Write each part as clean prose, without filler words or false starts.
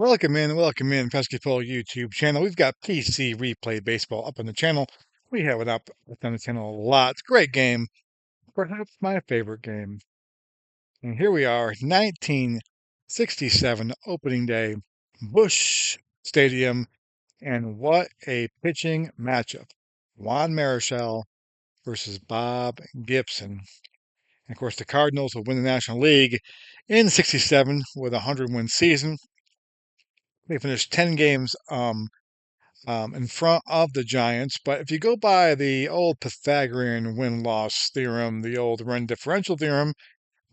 Welcome in, Pesky Pole YouTube channel. We've got PC Replay Baseball up on the channel. We have it up on the channel a lot. It's a great game, perhaps my favorite game. And here we are, 1967 opening day, Busch Stadium, and what a pitching matchup. Juan Marichal versus Bob Gibson. And of course, the Cardinals will win the National League in 67 with a 100-win season. They finished 10 games in front of the Giants. But if you go by the old Pythagorean win-loss theorem, the old run differential theorem,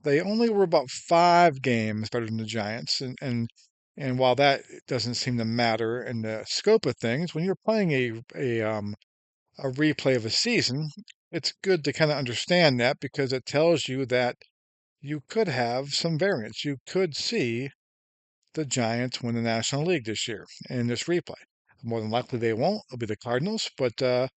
they only were about 5 games better than the Giants. And while that doesn't seem to matter in the scope of things, when you're playing a replay of a season, it's good to kind of understand that because it tells you that you could have some variance. You could see the Giants win the National League this year in this replay. More than likely they won't. It'll be the Cardinals, but the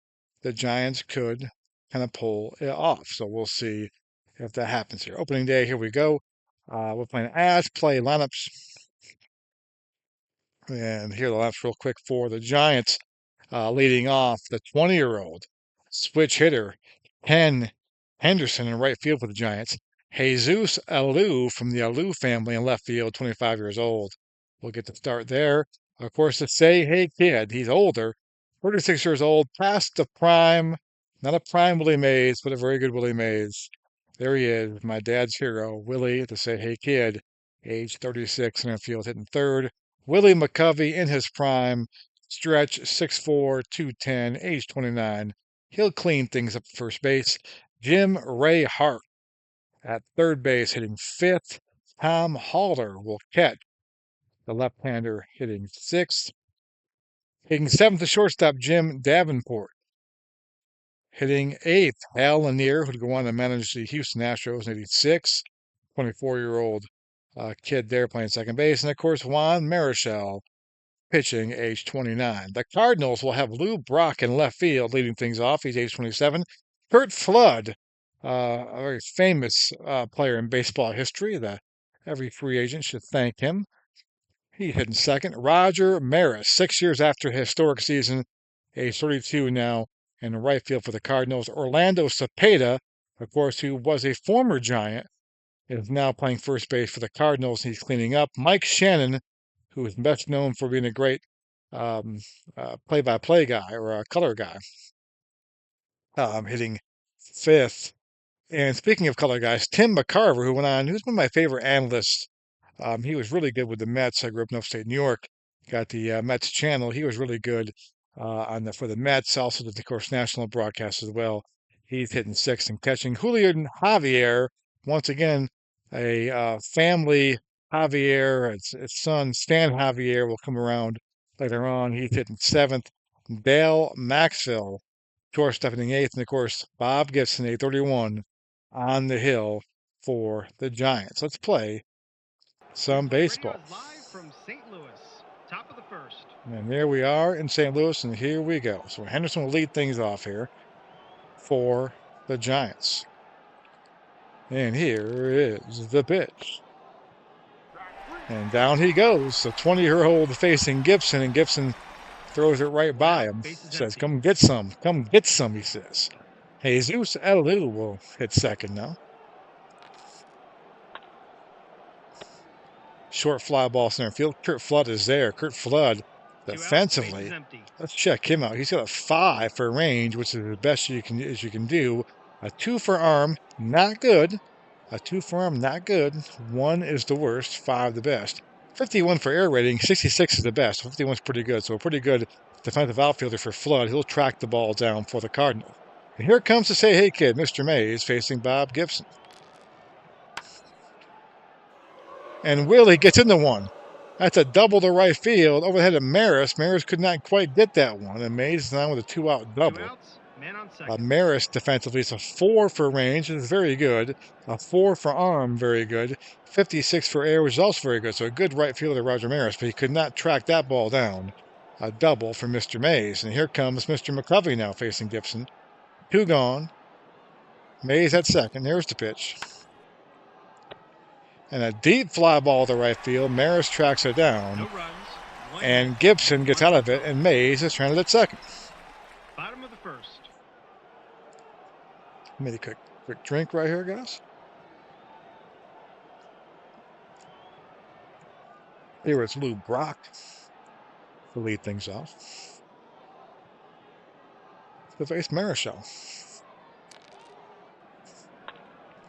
Giants could kind of pull it off. So we'll see if that happens here. Opening day, here we go. We're playing as play lineups. And here are the lineups real quick for the Giants. Leading off, the 20-year-old switch hitter, Ken Henderson in right field for the Giants. Jesus Alou from the Alou family in left field, 25 years old. We'll get the start there. Of course, the Say Hey Kid, he's older, 36 years old, past the prime. Not a prime Willie Mays, but a very good Willie Mays. There he is, my dad's hero, Willie, the Say Hey Kid, age 36 in the field, hitting third. Willie McCovey in his prime, stretch 6'4", 210, age 29. He'll clean things up at first base. Jim Ray Hart at third base, hitting fifth. Tom Halter will catch. The left-hander hitting sixth. Hitting seventh, the shortstop, Jim Davenport. Hitting eighth, Al Lanier, who'd go on to manage the Houston Astros in '86. 24-year-old kid there playing second base. And, of course, Juan Marichal pitching, age 29. The Cardinals will have Lou Brock in left field, leading things off. He's age 27. Curt Flood, a very famous player in baseball history. Every free agent should thank him. He's hitting second. Roger Maris, 6 years after a historic season, age 32 now, in right field for the Cardinals. Orlando Cepeda, of course, who was a former Giant, is now playing first base for the Cardinals. He's cleaning up. Mike Shannon, who is best known for being a great play-by-play guy or a color guy, hitting fifth. And speaking of color guys, Tim McCarver, who's one of my favorite analysts. He was really good with the Mets. I grew up in upstate New York. Got the Mets channel. He was really good for the Mets. Also did, of course, national broadcast as well. He's hitting sixth and catching. Julian Javier, once again, a family Javier. Its son, Stan Javier, will come around later on. He's hitting seventh. Dale Maxwell, shortstop, hitting eighth. And, of course, Bob Gibson, a 31, on the hill for the Giants. Let's play some baseball. And there we are in St. Louis, and here we go. So Henderson will lead things off here for the Giants. And here is the pitch. And down he goes. The 20-year-old facing Gibson, and Gibson throws it right by him. Says, come get some. Come get some, he says. Jesus Alou will hit second now. Short fly ball center field. Curt Flood is there. Curt Flood, defensively, let's check him out. He's got a 5 for range, which is the best you can do. A 2 for arm, not good. A 2 for arm, not good. 1 is the worst, 5 the best. 51 for air rating, 66 is the best. 51 is pretty good. So a pretty good defensive outfielder for Flood. He'll track the ball down for the Cardinals. And here comes the Say Hey Kid, Mr. Mays, facing Bob Gibson. And Willie gets into one. That's a double to right field over the head of Maris. Maris could not quite get that one. And Mays is now with a 2-out double. Maris defensively is a 4 for range, which is very good. A 4 for arm, very good. 56 for air, which is also very good. So a good right fielder, Roger Maris, but he could not track that ball down. A double for Mr. Mays. And here comes Mr. McCovey now facing Gibson. 2 gone. Mays at second. There's the pitch. And a deep fly ball to right field. Maris tracks it down. And Gibson gets out of it, and Mays is stranded at second. Bottom of the first. Maybe a quick drink right here, guys. Here it's Lou Brock to lead things off. To face Marichal.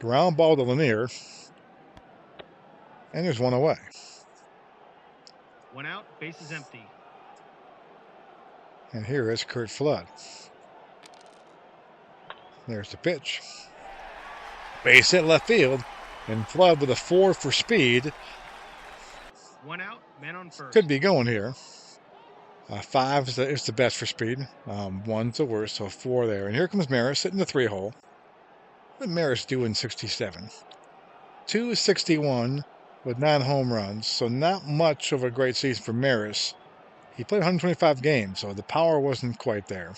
Ground ball to Lanier. And there's one away. 1 out, base is empty. And here is Curt Flood. There's the pitch. Base hit left field. And Flood with a 4 for speed. 1 out, man on first. Could be going here. 5 is the best for speed. 1's the worst, so 4 there. And here comes Maris sitting the 3-hole. What did Maris do in 67? 261 with 9 home runs, so not much of a great season for Maris. He played 125 games, so the power wasn't quite there.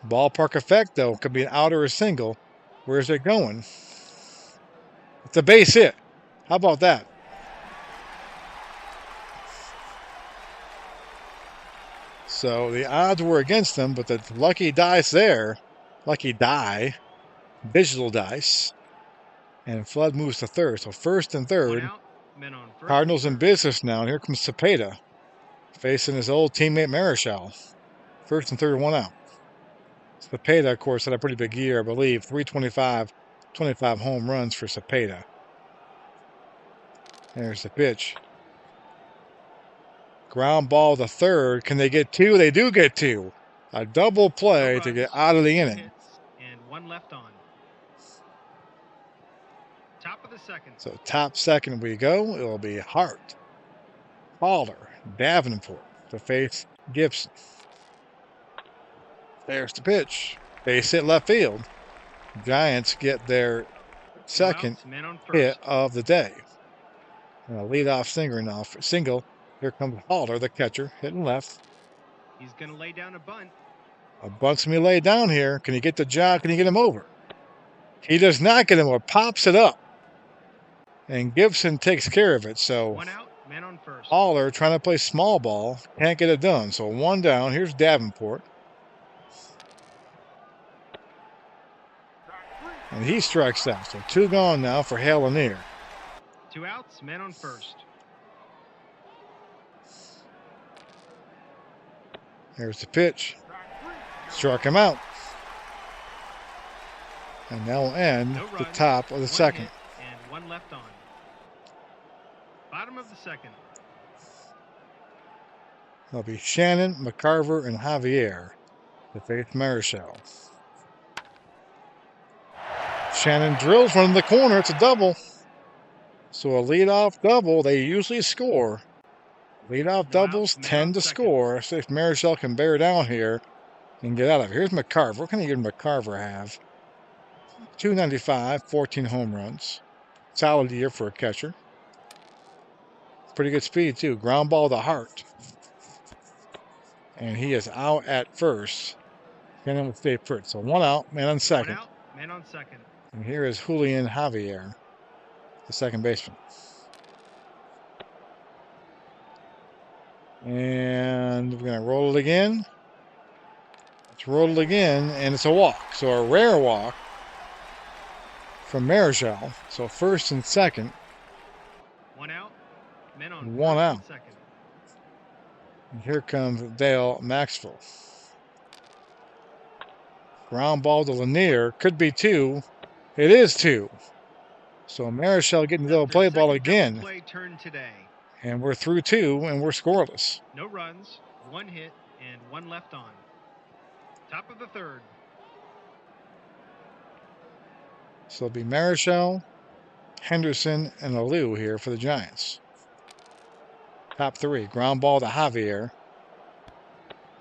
Ballpark effect, though, could be an out or a single. Where's it going? It's a base hit. How about that? So the odds were against them, but the lucky dice there, lucky die, digital dice, and Flood moves to third. So first and third, out, men on first. Cardinals in business now. And here comes Cepeda facing his old teammate Marichal. First and third, 1 out. Cepeda, of course, had a pretty big year, I believe. 325, 25 home runs for Cepeda. There's the pitch. Ground ball to third. Can they get 2? They do get 2. A double play to get out of the inning. And 1 left on. Top of the second. So top second we go. It'll be Hart, Fowler, Davenport to face Gibson. There's the pitch. Base hit left field. Giants get their second hit of the day. And a leadoff single. Here comes Fowler, the catcher, hitting left. He's going to lay down a bunt. A bunt's going to be laid down here. Can he get the job? Can he get him over? He does not get him over. Pops it up. And Gibson takes care of it. So 1 out, man on first. Fowler trying to play small ball. Can't get it done. So 1 down. Here's Davenport. And he strikes out. So 2 gone now for Hale Lanier. 2 outs, man on first. Here's the pitch. Struck him out. And that will end the top of the second. And 1 left on. Bottom of the second. There'll be Shannon, McCarver, and Javier to face Marichal. Shannon drills one in the corner. It's a double. So a leadoff double, they usually score. Leadoff doubles tend to score. So if Marichal can bear down here and get out of it. Here's McCarver. What can he give McCarver have? 295, 14 home runs. Solid year for a catcher. Pretty good speed, too. Ground ball to Hart. And he is out at first. Shannon will stay first. So 1 out, man on second. 1 out, man on second. And here is Julian Javier, the second baseman. And we're going to roll it again. Let's roll it again, and it's a walk. So a rare walk from Marichal. So first and second. 1 out, men on 1 out. Second. And here comes Dale Maxwell. Ground ball to Lanier. Could be 2. It is 2. So Marichal getting the little play ball again. Play turn today. And we're through 2, and we're scoreless. No runs, 1 hit, and 1 left on. Top of the third. So it'll be Marichal, Henderson, and Alou here for the Giants. Top 3. Ground ball to Javier.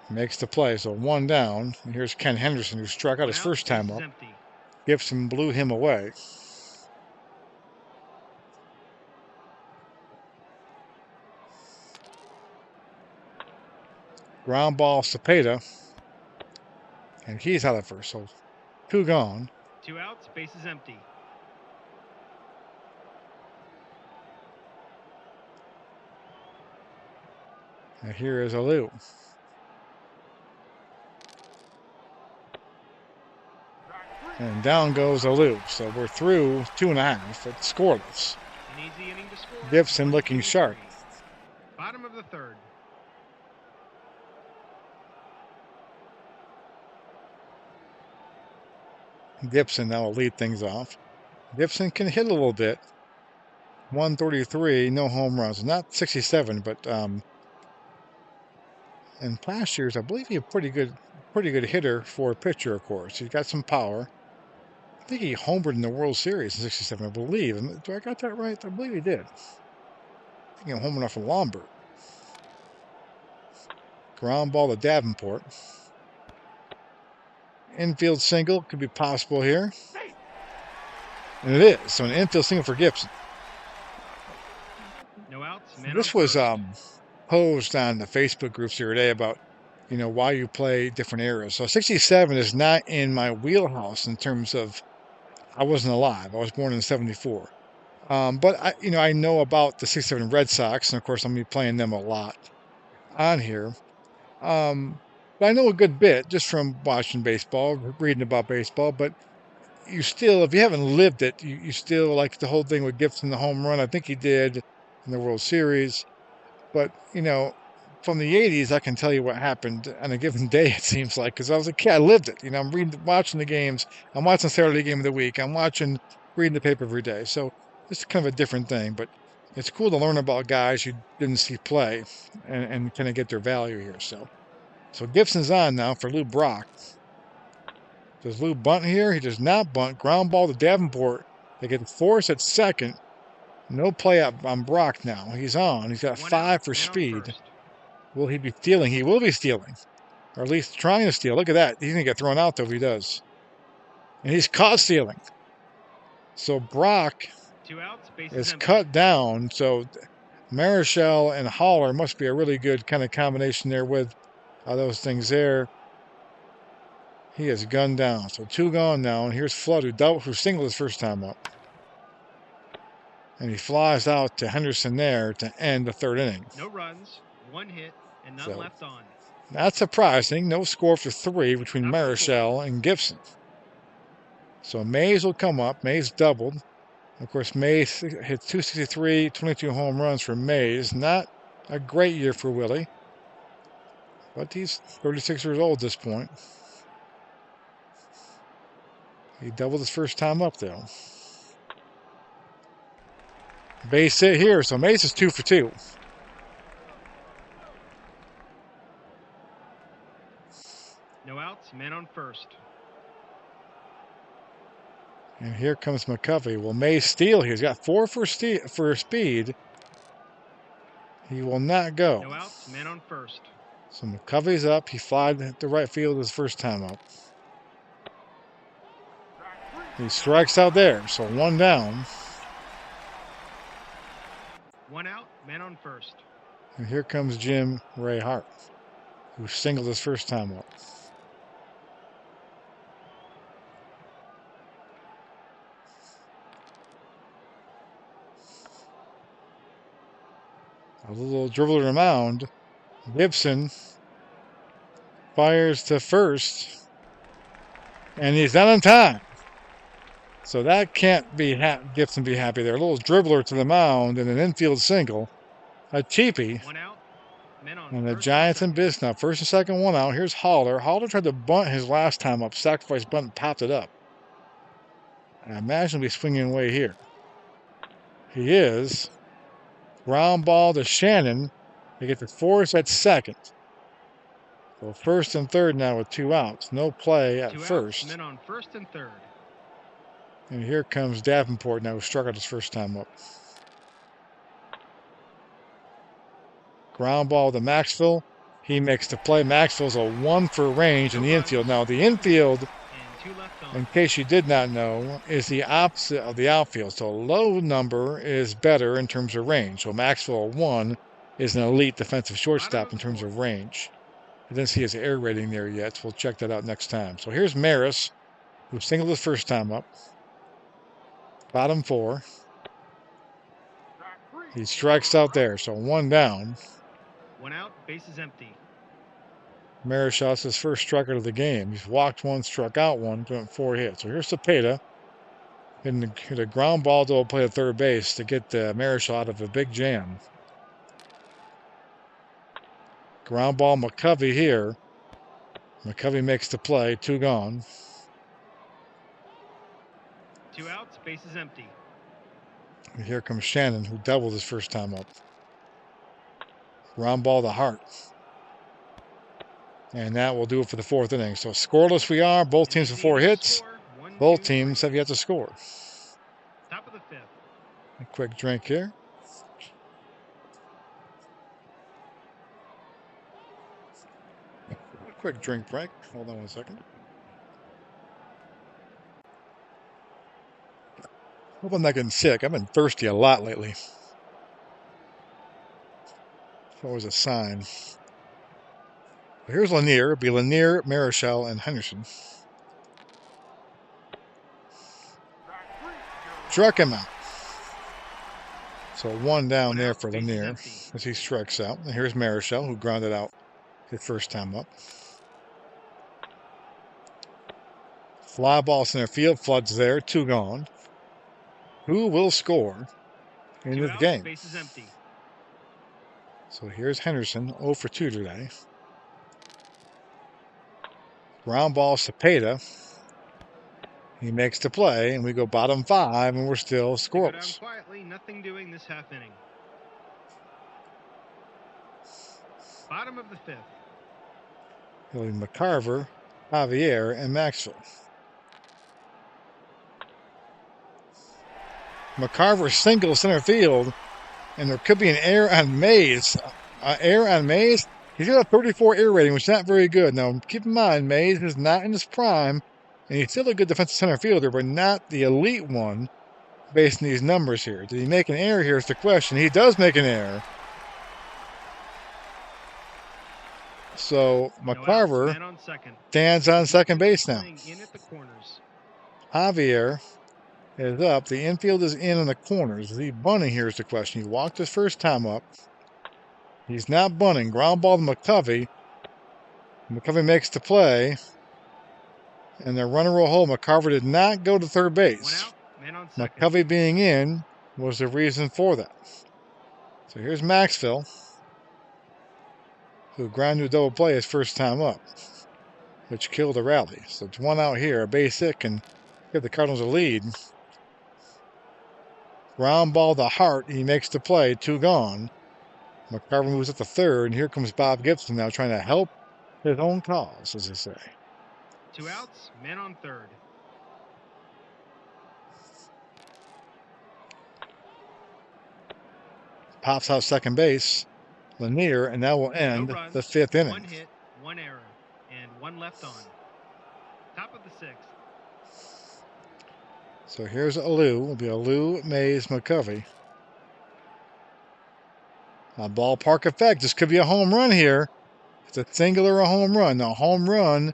Makes the play, so 1 down. And here's Ken Henderson, who struck out his first time up. Gibson blew him away. Ground ball Cepeda. And he's out at first, so 2 gone. 2 outs, base is empty. And here is Alou. And down goes Alou. So we're through 2.5. It's scoreless. An easy inning to score. Gibson 1, looking 2, sharp. 3. Bottom of the third. Gibson now will lead things off. Gibson can hit a little bit. 133, no home runs. Not 67, but in past years, I believe he's a pretty good hitter for a pitcher, of course. He's got some power. I think he homered in the World Series in 67, I believe. Do I got that right? I believe he did. I think he homered off of Lombard. Ground ball to Davenport. Infield single could be possible here. And it is. So an infield single for Gibson. No outs. Man This on was first. posed on the Facebook groups the other day about, why you play different eras. So 67 is not in my wheelhouse in terms of I wasn't alive. I was born in 74. But I know about the 67 Red Sox, and of course I'm gonna be playing them a lot on here. But I know a good bit just from watching baseball, reading about baseball. But you still, if you haven't lived it, you still like the whole thing with Gibson, the home run. I think he did in the World Series. But from the 80s, I can tell you what happened on a given day, it seems like, because I was a kid. I lived it. I'm watching the games. I'm watching Saturday game of the week. I'm reading the paper every day. So it's kind of a different thing. But it's cool to learn about guys you didn't see play and kind of get their value here. So Gibson's on now for Lou Brock. Does Lou bunt here? He does not bunt. Ground ball to Davenport. They get force at second. No play up on Brock now. He's on. He's got 5 for speed. Will he be stealing? He will be stealing. Or at least trying to steal. Look at that. He's going to get thrown out, though, if he does. And he's caught stealing. So Brock 2 outs. is cut down. So Marichal and Haller must be a really good kind of combination there with those things there. He is gunned down. So 2 gone now. And here's Flood, who singled his first time up. And he flies out to Henderson there to end the 3rd inning. No runs, 1 hit, and none left on. Not surprising. No score for 3 between Marichal and Gibson. So Mays will come up. Mays doubled. Of course, Mays hit 263, 22 home runs for Mays. Not a great year for Willie. But he's 36 years old at this point. He doubled his first time up, though. Base hit here, so Mays is 2 for 2. No outs, man on first. And here comes McCovey. Will Mays steal? He's got 4 for speed. He will not go. No outs, man on first. So McCovey's up. He flied to right field his first time up. He strikes out there, so 1 down. 1 out, man on first. And here comes Jim Ray Hart, who singled his first time up. A little dribble to the mound. Gibson fires to first, and he's not on time. So that can't be Gibson be happy there. A little dribbler to the mound and an infield single. A cheapie. 1 out, men on And the first Giants in and business now. First and second, 1 out. Here's Haller. Haller tried to bunt his last time up. Sacrifice bunt and popped it up. I imagine he'll be swinging away here. He is. Ground ball to Shannon. They get the force at second. So first and third now with 2 outs. No play at 2 first. outs, men on first and third. And here comes Davenport now, who struck out his first time up. Ground ball to Maxwell. He makes the play. Maxwell's a 1 for range in the infield. Now, the infield, in case you did not know, is the opposite of the outfield. So a low number is better in terms of range. So Maxwell 1 is an elite defensive shortstop in terms of range. I didn't see his air rating there yet, so we'll check that out next time. So here's Maris, who singled his first time up. Bottom 4. He strikes out there, so 1 down. One out, base is empty. Marichal's his first strikeout of the game. He's walked one, struck out one, went 4 hits. So here's Cepeda. Hit a ground ball to play at third base to get Marichal out of a big jam. Ground ball McCovey here. McCovey makes the play, 2 gone. 2 outs, base is empty. And here comes Shannon, who doubled his first time up. Ground ball to Hart. And that will do it for the 4th inning. So scoreless we are. Both teams with 4 hits. Both teams have yet to score. Top of the 5th. A quick drink here. A quick drink break. Hold on 1 second. Hope I'm not getting sick. I've been thirsty a lot lately. It's always a sign. Here's Lanier. It'll be Lanier, Marichal, and Henderson. Struck him out. So 1 down there for Lanier as he strikes out. And here's Marichal, who grounded out his first time up. Fly ball center field, floods there, 2 gone. Who will score in this game? Base is empty. So here's Henderson, 0 for 2 today. Ground ball Cepeda. He makes the play, and we go bottom 5, and we're still scoreless. Quietly, nothing doing this half inning. Bottom of the 5th. It'll be McCarver, Javier, and Maxwell. McCarver singles center field, and there could be an error on Mays. He's got a 34 air rating, which is not very good. Now, keep in mind, Mays is not in his prime, and he's still a good defensive center fielder, but not the elite one based on these numbers here. Did he make an error here is the question. He does make an error. So, McCarver stands on second base now. Javier is up. The infield is in the corners. Is he bunting here is the question. He walked his first time up. He's not bunting. Ground ball to McCovey. McCovey makes the play. And the runner will hold. McCarver did not go to third base. McCovey being in was the reason for that. So here's Maxwell, who grounded a double play his first time up, which killed the rally. So it's 1 out here. A base hit can give the Cardinals a lead. Ground ball to Hart. He makes the play. 2 gone. McCarver moves up to third, and here comes Bob Gibson now trying to help his own cause, as they say. 2 outs, men on third. Pops out second base, Lanier, and that will end the 5th inning. 1 hit, 1 error, and 1 left on. Top of the 6th. So here's Alou. It'll be Alou, Mays, McCovey. A ballpark effect. This could be a home run here. It's a single or a home run. Now, home run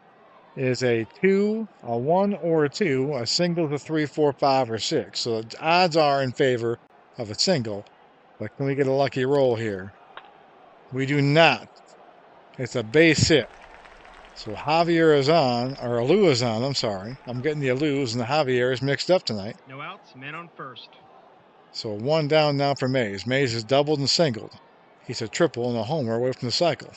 is a 2, a 1, or a 2. A single is a 3, 4, 5, or 6. So the odds are in favor of a single. But can we get a lucky roll here? We do not. It's a base hit. So Javier is on, or Alou is on, I'm sorry. I'm getting the Alous and the Javier's mixed up tonight. No outs, men on first. So 1 down now for Mays. Mays is doubled and singled. He's a triple and a homer away from the cycle.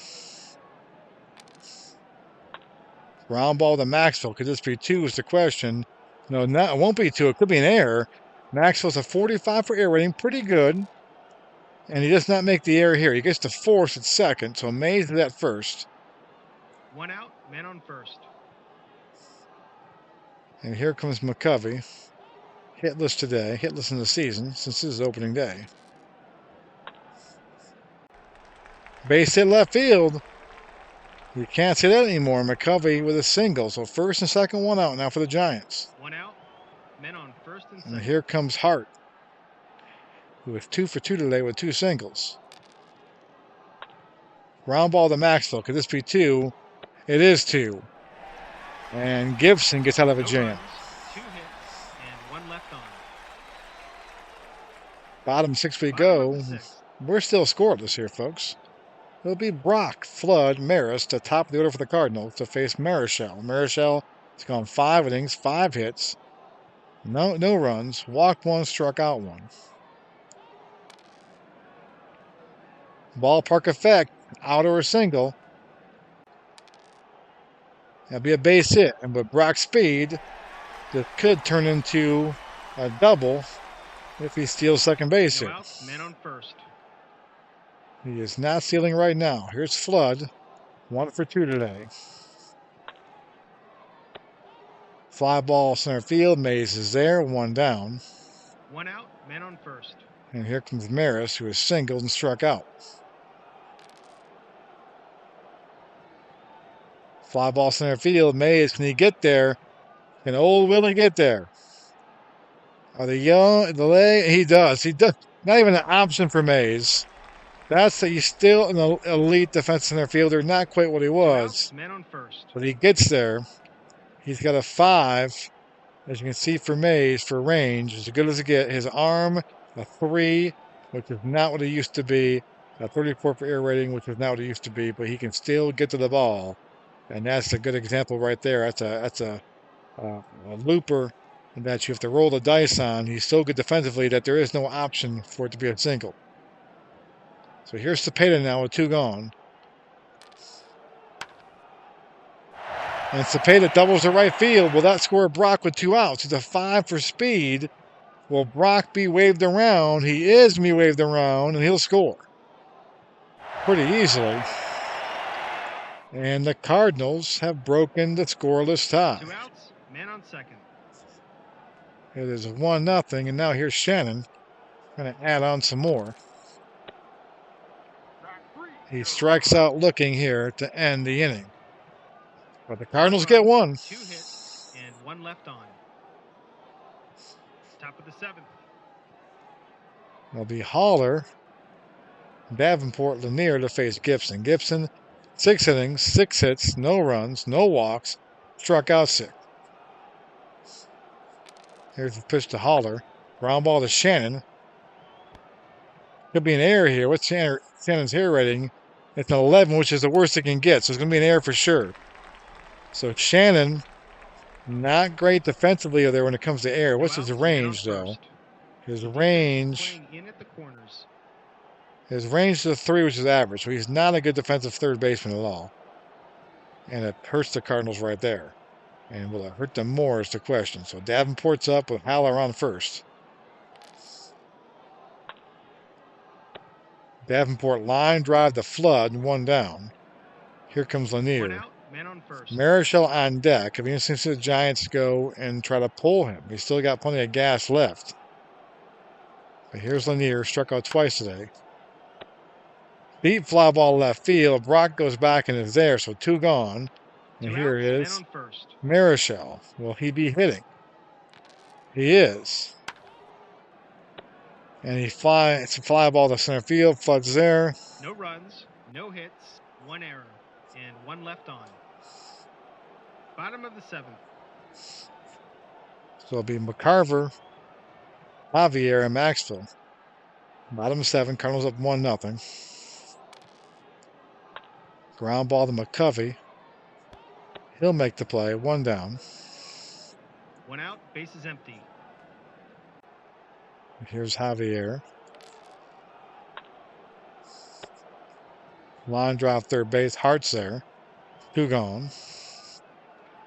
Ground ball to Maxwell. Could this be 2 is the question. No, it won't be 2. It could be an error. Maxwell's a 45 for air rating. Pretty good. And he does not make the error here. He gets to force at second. So Mays is at first. 1 out, men on first. And here comes McCovey. Hitless today. Hitless in the season since this is opening day. Base hit left field. You can't see that anymore. McCovey with a single. So first and second, 1 out now for the Giants. 1 out, men on first and second. And here comes Hart, who is 2 for 2 today with 2 singles. Ground ball to Maxwell. Could this be 2? It is 2. And Gibson gets out of a jam. 2 hits and 1 left on. Bottom 6 we go. We're still scoreless here, folks. It'll be Brock, Flood, Maris to top of the order for the Cardinals to face Marichal. Marichal has gone 5 innings, 5 hits, no runs, walked 1, struck out 1. Ballpark effect, out or a single. That'll be a base hit, and with Brock's speed, this could turn into a double if he steals second base No here. outs, men on first. He is not stealing right now. Here's Flood, 1 for 2 today. Fly ball center field. Mays is there, 1 down. 1 out, men on first. And here comes Maris, who is singled and struck out. Fly ball center field. Mays, can he get there? Can old Willie get there? Are the young, the leg? He does. He does. Not even an option for Mays. He's still an elite defensive center fielder. Not quite what he 2 was, outs, men on first. but he gets there. He's got a 5, as you can see for Mays, for range, as good as it gets. His arm, a 3, which is not what it used to be. A 34 for air rating, which is not what it used to be, but he can still get to the ball, and that's a good example right there. That's a looper that you have to roll the dice on. He's so good defensively that there is no option for it to be a single. So here's Cepeda now with 2 gone. And Cepeda doubles the right field. Will that score Brock with 2 outs? He's a 5 for speed. Will Brock be waved around? He is being waved around, and he'll score pretty easily. And the Cardinals have broken the scoreless tie. 2 outs, men on second. It is 1-0, and now here's Shannon. Going to add on some more. He strikes out looking here to end the inning. But the Cardinals get 1. 2 hits and 1 left on. Top of the 7th. It'll be Haller, Davenport, Lanier to face Gibson. Gibson, 6 innings, 6 hits, no runs, no walks, struck out 6. Here's the pitch to Haller. Ground ball to Shannon. Could be an error here. What's Shannon's hair rating? It's an 11, which is the worst it can get, so it's going to be an error for sure. So Shannon, not great defensively there when it comes to air. What's his range, though? His range is a 3, which is average. So he's not a good defensive third baseman at all. And it hurts the Cardinals right there. And will it hurt them more is the question. So Davenport's up with Haller on first. Davenport line drive to Flood, 1 down. Here comes Lanier. 1 out, man on first. Marichal on deck. It'll be interesting to see the Giants go and try to pull him. He's still got plenty of gas left. But here's Lanier, struck out twice today. Deep fly ball left field. Brock goes back and is there, so 2 gone. And 2 here outs, is man on first. Marichal. Will he be hitting? He is. And it's a fly ball to center field. Flood's there. No runs, no hits, 1 error, and 1 left on. Bottom of the 7th. So it'll be McCarver, Javier, and Maxwell. Bottom 7. Cardinals up 1-0. Ground ball to McCovey. He'll make the play. 1 down. 1 out, base is empty. Here's Javier. Line drive third base. Hart's there. 2 gone.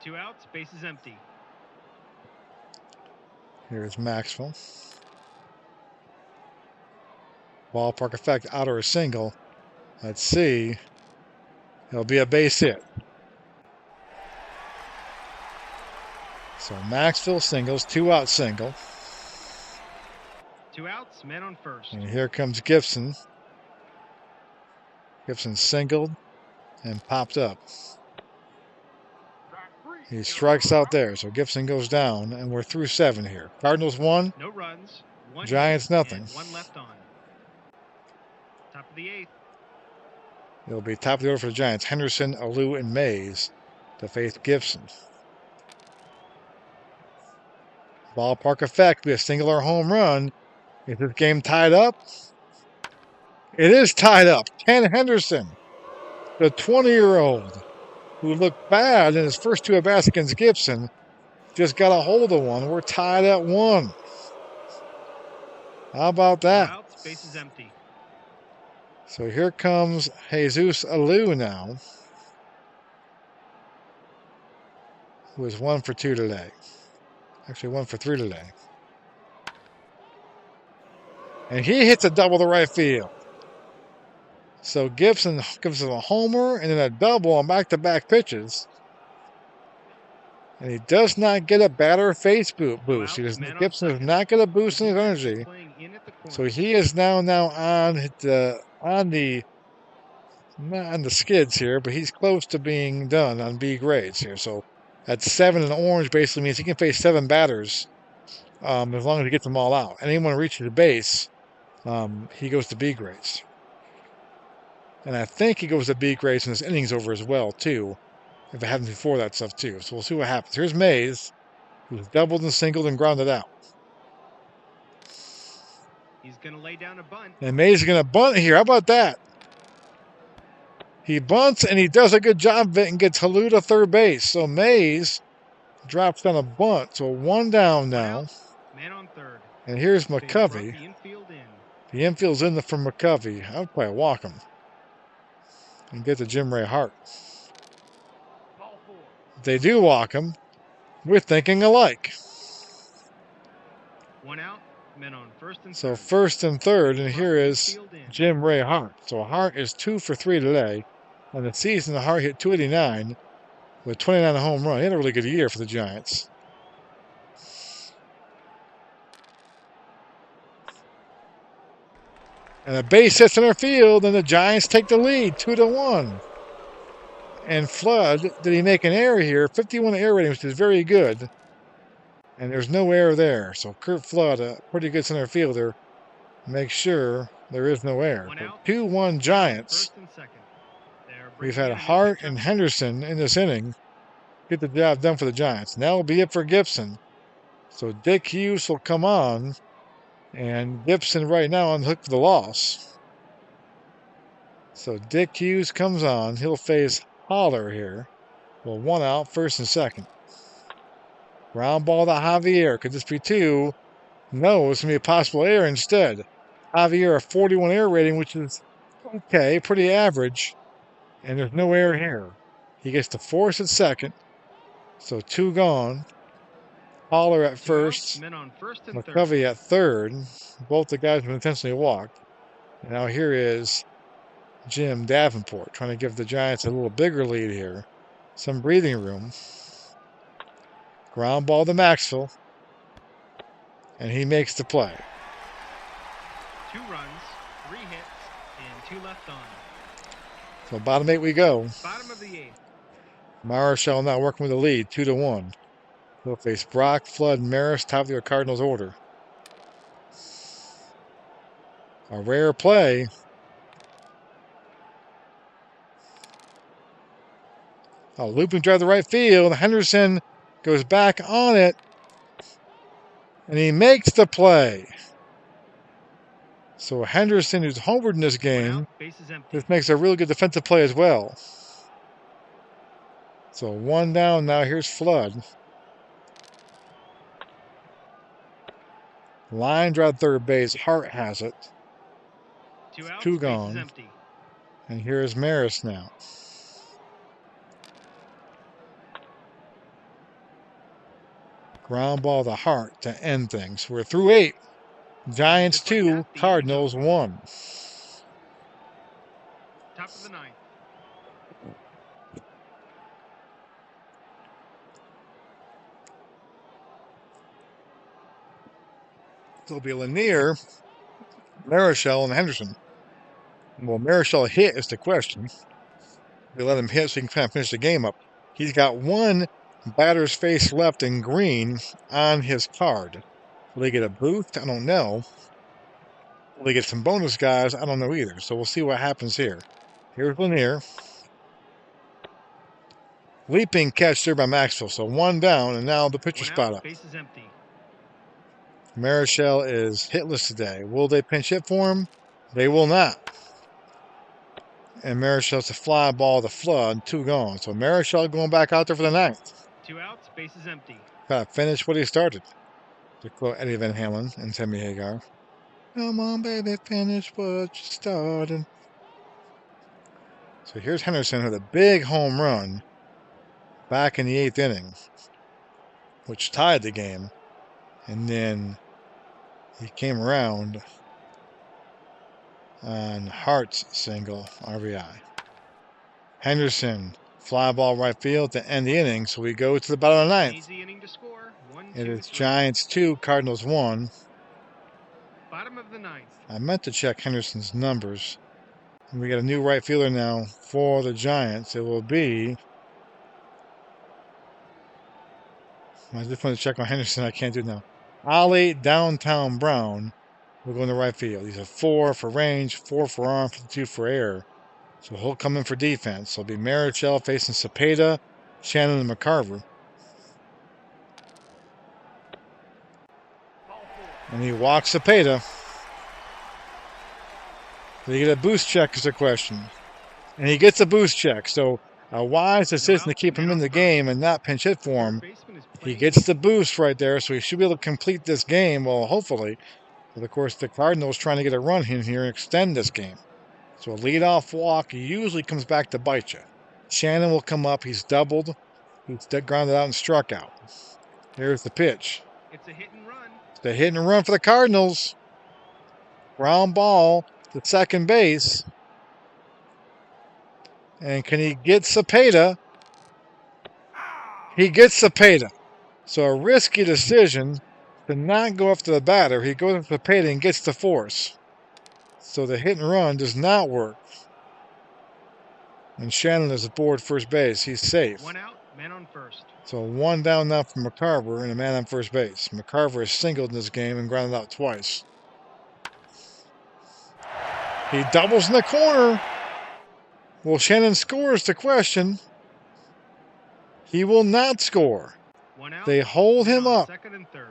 2 outs, base is empty. Here's Maxwell. Ballpark effect, out or a single. Let's see. It'll be a base hit. So Maxwell singles, 2 out single. 2 outs, men on first. And here comes Gibson. Gibson singled and popped up. He strikes out there, so Gibson goes down, and we're through 7 here. Cardinals 1. No runs, 1 Giants nothing. 1 left on. Top of the 8th. It'll be top of the order for the Giants. Henderson, Alou, and Mays to face Gibson. Ballpark effect, be a single or home run. Is this game tied up? It is tied up. Ken Henderson The 20-year-old who looked bad in his first two at-bats against Gibson just got a hold of one. We're tied at 1. How about Two that? outs, bases empty. So here comes Jesus Alou now, who is 1 for 2 today. Actually, 1 for 3 today. And he hits a double to right field. So Gibson gives him a homer and then a double on back-to-back pitches. And he does not get a batter face boost. Gibson does not get a boost in his energy. So he is now not on the skids here, but he's close to being done on B grades here. So at 7 in orange basically means he can face 7 batters as long as he gets them all out. Anyone reaching the base, he goes to B grades. And I think he goes to B grades when his innings over as well, too. If it happens before that stuff, too. So we'll see what happens. Here's Mays, who's doubled and singled and grounded out. He's going to lay down a bunt. And Mays is going to bunt here. How about that? He bunts, and he does a good job of it and gets Alou to third base. So Mays drops down a bunt. So 1 down now. Man on third. And here's McCovey. The infield's in for McCovey. I would probably walk him and get to Jim Ray Hart. They do walk him. We're thinking alike. 1 out, men on first and so third. First and third, and here is Jim Ray Hart. So Hart is 2 for 3 today. On the season, Hart hit .289 with 29 home run. He had a really good year for the Giants. And a base hit center field, and the Giants take the lead, 2-1. And Flood, did he make an error here? 51 error rating, which is very good. And there's no error there. So Curt Flood, a pretty good center fielder, makes sure there is no error. 2-1 Giants. We've had Hart and Henderson in this inning get the job done for the Giants. And that will be it for Gibson. So Dick Hughes will come on. And Gibson right now on the hook for the loss. So Dick Hughes comes on. He'll face Holler here. Well, 1 out, first and second. Ground ball to Javier. Could this be 2? No, it's going to be a possible error instead. Javier, a 41 error rating, which is okay, pretty average. And there's no error here. He gets to force at second. So 2 gone. Holler at first. McCovey at third. Both the guys have been intentionally walked. And now here is Jim Davenport trying to give the Giants a little bigger lead here. Some breathing room. Ground ball to Maxwell. And he makes the play. 2 runs, 3 hits, and 2 left on. So bottom 8 we go. Bottom of the 8th. Marichal now working with the lead, 2-1. He'll face Brock, Flood, Maris, top of your Cardinals order. A rare play. A looping drive to right field. Henderson goes back on it. And he makes the play. So Henderson, who's homered in this game, this makes a really good defensive play as well. So 1 down now. Here's Flood. Line drive third base. Hart has it. 2 outs, 2 gone. And here's Maris now. Ground ball to Hart to end things. We're through 8. Giants 2, Cardinals 1. Top of the 9th. It'll be Lanier, Marichal, and Henderson. Well, Marichal hit is the question. They let him hit so he can kind of finish the game up. He's got 1 batter's face left in green on his card. Will they get a boost? I don't know. Will they get some bonus guys? I don't know either. So we'll see what happens here. Here's Lanier. Leaping catch there by Maxwell. So 1 down, and now the pitcher spot up. Base is empty. Marichal is hitless today. Will they pinch hit for him? They will not. and Marichal's a fly ball to Flood, 2 gone. So Marichal going back out there for the 9th. 2 outs, base is empty. Gotta finish what he started. To quote Eddie Van Halen and Sammy Hagar. Come on, baby, finish what you started. So here's Henderson with a big home run back in the 8th inning, which tied the game. And then he came around on Hart's single RBI. Henderson, fly ball right field to end the inning. So we go to the bottom of the 9th. Easy inning to score. 1, It 2, is 3. Giants 2, Cardinals 1. Bottom of the 9th. I meant to check Henderson's numbers. And we got a new right fielder now for the Giants. It will be. I just want to check on Henderson. I can't do it now. Ollie Downtown Brown will go in the right field. He's a 4 for range, 4 for arm, 52 for air. So he'll come in for defense. So it'll be Marichal facing Cepeda, Shannon, and McCarver. And he walks Cepeda. Did he get a boost check is the question. And he gets a boost check. So a wise decision to keep him in the game and not pinch hit for him. He gets the boost right there, so he should be able to complete this game. Well, hopefully. But of course, the Cardinals trying to get a run in here and extend this game. So a leadoff walk usually comes back to bite you. Shannon will come up. He's doubled. He's grounded out and struck out. Here's the pitch. It's a hit and run. It's a hit and run for the Cardinals. Ground ball to second base. And can he get Cepeda? He gets Cepeda. So a risky decision to not go after the batter. He goes after Cepeda and gets the force. So the hit and run does not work. And Shannon is aboard first base. He's safe. 1 out, man on first. So 1 down now for McCarver and a man on first base. McCarver has singled in this game and grounded out twice. He doubles in the corner. Well, Shannon scores the question. He will not score. 1 out. They hold him up. Second and third.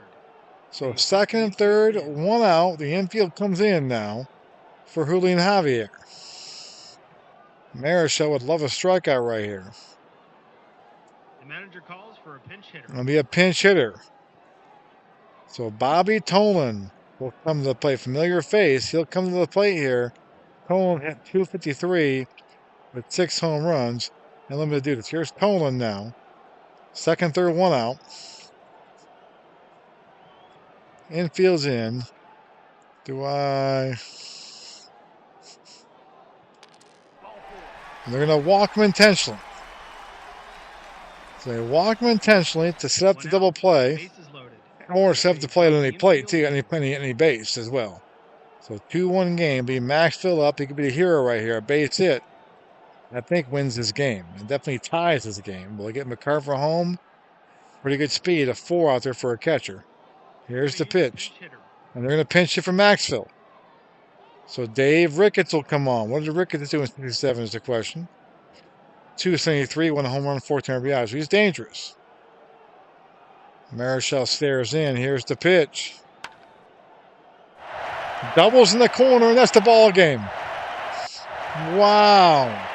So second and third, 1 out. The infield comes in now for Julian Javier. Marichal would love a strikeout right here. The manager calls for a pinch hitter. It'll be a pinch hitter. So Bobby Tolan will come to the plate. Familiar face. He'll come to the plate here. Tolan hit .253 with 6 home runs. And let me do this. Here's Tolan now. Second, third, 1 out. Infield's in. And they're going to walk him intentionally. So they walk him intentionally to set up the double play. Or set up the play on any plate, too. Any base as well. So 2-1 game. Be Maxfield up. He could be the hero right here. A base hit. I think wins this game. It definitely ties this game. Will he get McCarver home? Pretty good speed. A 4 out there for a catcher. Here's the pitch. And they're going to pinch it for Maxfield. So Dave Ricketts will come on. What did Ricketts do in 67 is the question. 273, 1 home run, 14 RBIs. So he's dangerous. Marichal stares in. Here's the pitch. Doubles in the corner, and that's the ball game. Wow.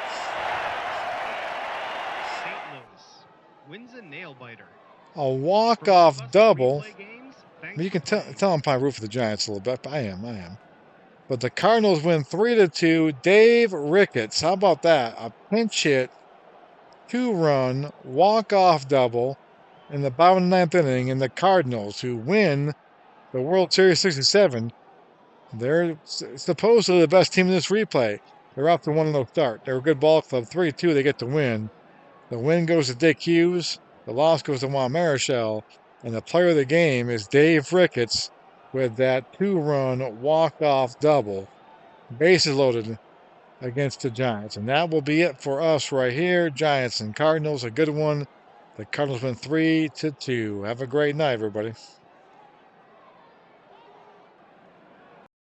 St. Louis wins a nail biter. A walk-off double. You can tell I'm probably root for the Giants a little bit, but I am. But the Cardinals win 3-2. Dave Ricketts, how about that? A pinch hit, 2-run, walk-off double in the bottom of the 9th inning, and the Cardinals, who win the World Series 67, they're supposedly the best team in this replay. They're off to 1-0 start. They're a good ball club. 3-2, they get the win. The win goes to Dick Hughes. The loss goes to Juan Marichal. And the player of the game is Dave Ricketts with that 2-run walk-off double. Bases loaded against the Giants. And that will be it for us right here. Giants and Cardinals, a good one. The Cardinals win 3-2. Have a great night, everybody.